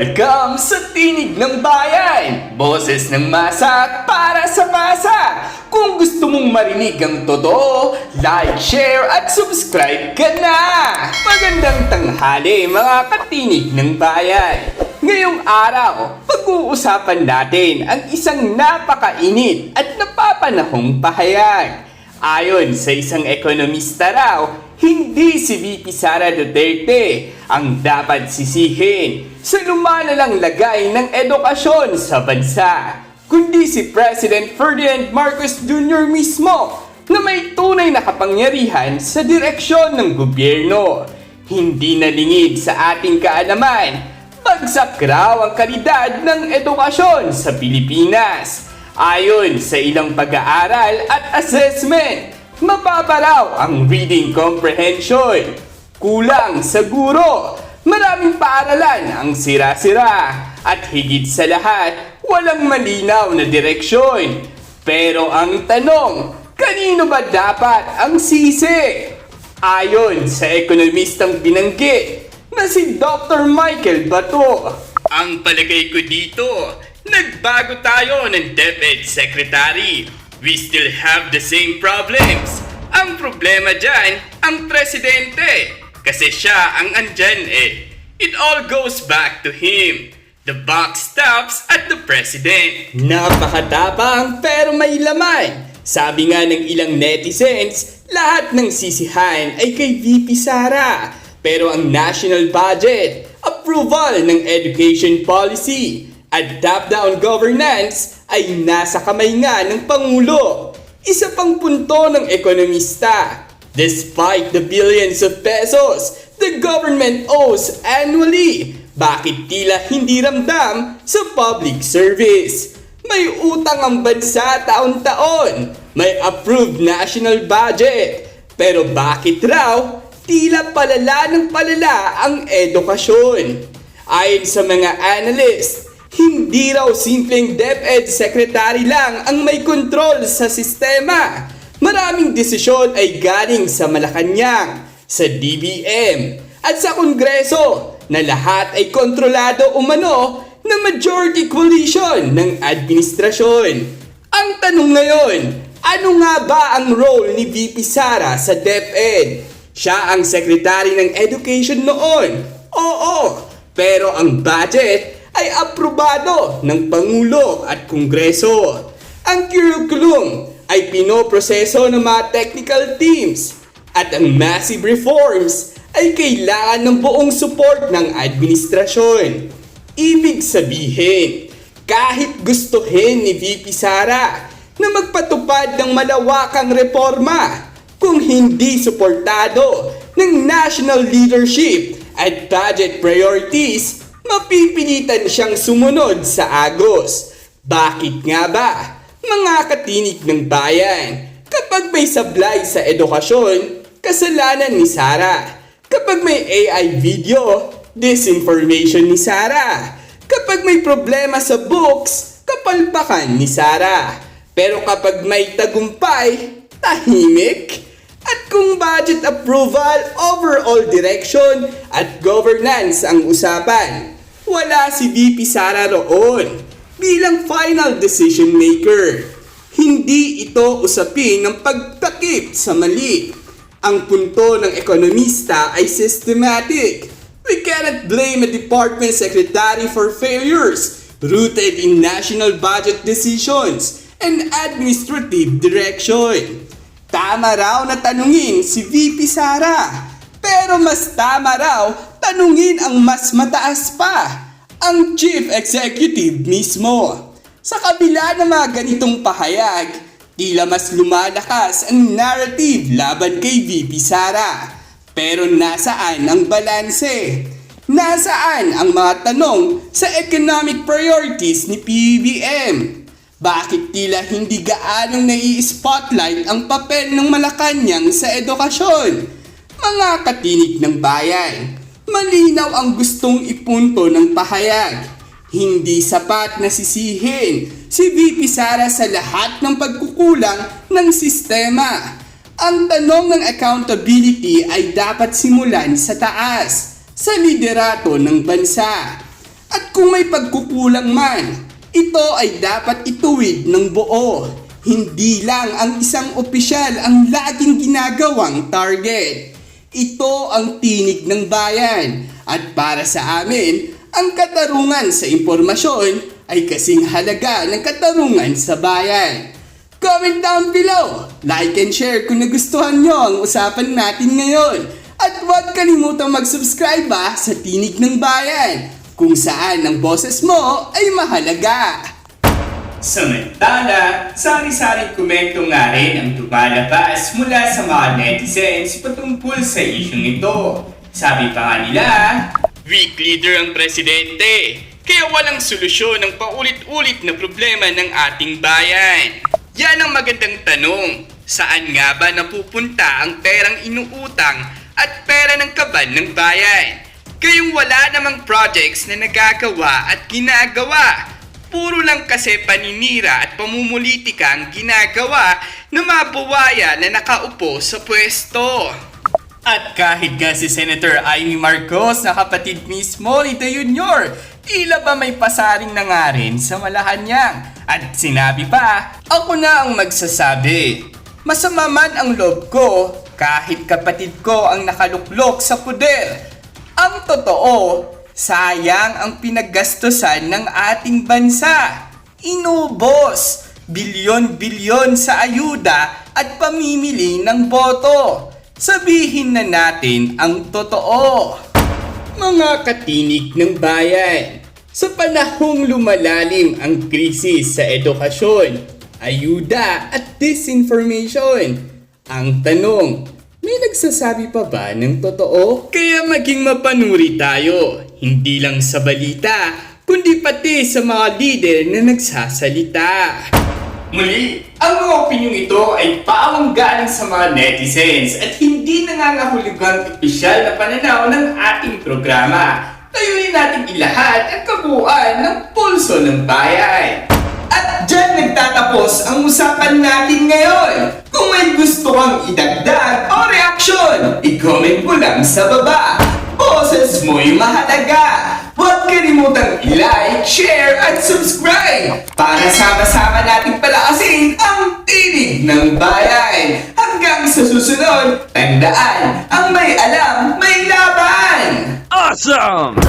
Welcome sa Tinig ng Bayan! Boses ng masa para sa masa! Kung gusto mong marinig ang totoo, like, share at subscribe ka na! Magandang tanghali mga katinig ng bayan! Ngayong araw, pag-uusapan natin ang isang napakainit at napapanahong pahayag. Ayon sa isang ekonomista raw, hindi si VP Sara Duterte ang dapat sisihin sa lumalalang lagay ng edukasyon sa bansa, kundi si President Ferdinand Marcos Jr. mismo na may tunay na kapangyarihan sa direksyon ng gobyerno. Hindi nalingid sa ating kaalaman, bagsak raw ang kalidad ng edukasyon sa Pilipinas. Ayon sa ilang pag-aaral at assessment, mababa raw ang reading comprehension. Kulang sa guro, maraming paaralan ang sira-sira, at higit sa lahat, walang malinaw na direksyon. Pero ang tanong, kanino ba dapat ang sisi? Ayon sa ekonomistang binanggit na si Dr. Michael Bato, ang palagay ko dito, nagbago tayo ng DepEd Secretary. We still have the same problems. Ang problema dyan, ang presidente. Kasi siya ang andyan eh. It all goes back to him. The buck stops at the president. Napakatapang pero may laman. Sabi nga ng ilang netizens, lahat ng sisihan ay kay VP Sara. Pero ang national budget, approval ng education policy, at top-down governance ay nasa kamay nga ng Pangulo. Isa pang punto ng ekonomista, despite the billions of pesos the government owes annually, bakit tila hindi ramdam sa public service? May utang ang bansa taon-taon, may approved national budget, pero bakit raw tila palala ng palala ang edukasyon? Ayon sa mga analyst, hindi raw simpleng DepEd Secretary lang ang may kontrol sa sistema. Maraming desisyon ay galing sa Malacanang, sa DBM, at sa Kongreso na lahat ay kontrolado umano ng majority coalition ng administrasyon. Ang tanong ngayon, ano nga ba ang role ni VP Sara sa DepEd? Siya ang Secretary ng Education noon. Oo, pero ang budget ay aprobado ng Pangulo at Kongreso. Ang curriculum ay pinoproseso ng mga technical teams at ang massive reforms ay kailangan ng buong support ng administrasyon. Ibig sabihin, kahit gustuhin ni VP Sara na magpatupad ng malawakang reforma, kung hindi suportado ng national leadership at budget priorities, mapipilitan siyang sumunod sa agos. Bakit nga ba, mga katinig ng bayan? Kapag may sablay sa edukasyon, kasalanan ni Sara. Kapag may AI video, disinformation ni Sara. Kapag may problema sa books, kapalpakan ni Sara. Pero kapag may tagumpay, tahimik. At kung budget approval, overall direction at governance ang usapan, wala si VP Sara roon bilang final decision maker. Hindi ito usapin ng pagtakip sa mali. Ang punto ng ekonomista ay systematic. We cannot blame a department secretary for failures rooted in national budget decisions and administrative direction. Tama raw na tanungin si VP Sara, pero mas tama raw tanungin ang mas mataas pa, ang Chief Executive mismo. Sa kabila ng mga ganitong pahayag, tila mas lumalakas ang narrative laban kay VP Sara. Pero nasaan ang balanse? Nasaan ang mga tanong sa economic priorities ni PBBM? Bakit tila hindi gaanong nai-spotlight ang papel ng Malacanang sa edukasyon? Mga katinig ng bayan, malinaw ang gustong ipunto ng pahayag. Hindi sapat na sisihin si VP Sara sa lahat ng pagkukulang ng sistema. Ang tanong ng accountability ay dapat simulan sa taas, sa liderato ng bansa. At kung may pagkukulang man, ito ay dapat ituwid ng buo. Hindi lang ang isang opisyal ang laging ginagawang target. Ito ang tinig ng bayan. At para sa amin, ang katarungan sa impormasyon ay kasing halaga ng katarungan sa bayan. Comment down below, like and share kung nagustuhan nyo ang usapan natin ngayon. At huwag kalimutang mag-subscribe sa Tinig ng Bayan, kung saan ang boses mo ay mahalaga. Samantala, sari-saring komento nga rin ang lumalabas mula sa mga netizens patungkol sa isyong ito. Sabi pa nga nila, weak leader ang presidente, kaya walang solusyon ang paulit-ulit na problema ng ating bayan. Yan ang magandang tanong, saan nga ba napupunta ang perang inuutang at pera ng kaban ng bayan? Kayong wala namang projects na nagagawa at ginagawa. Puro lang kasi paninira at pamumulitika ang ginagawa na mabuwaya na nakaupo sa pwesto. At kahit nga si Senator Amy Marcos na kapatid mismo ni De Junior, tila ba may pasaring na nga rin sa Malacanang. At sinabi pa, ako na ang magsasabi. Masama man ang loob ko kahit kapatid ko ang nakaluklok sa puder. Ang totoo, sayang ang pinaggastusan ng ating bansa. Inubos, bilyon-bilyon sa ayuda at pamimili ng boto. Sabihin na natin ang totoo. Mga katinig ng bayan, sa panahong lumalalim ang krisis sa edukasyon, ayuda at disinformation, ang tanong, may nagsasabi pa ba ng totoo? Kaya maging mapanuri tayo, hindi lang sa balita, kundi pati sa mga leader na nagsasalita. Muli, ang mga opinyong ito ay paawang galing sa mga netizens at hindi nangangahulugang opisyal na pananaw ng ating programa. Layunin natin ilahad ang kabuuan ng pulso ng bayan. At dyan nagtatapos ang usapan natin ngayon. Kung may gusto kang idagdag o reaksyon, i-comment mo lang sa baba. Boses mo'y mahalaga. Huwag kalimutang i-like, share at subscribe para sama-sama nating palakasin ang tinig ng bayan. Hanggang sa susunod, tandaan, ang may alam, may laban! Awesome!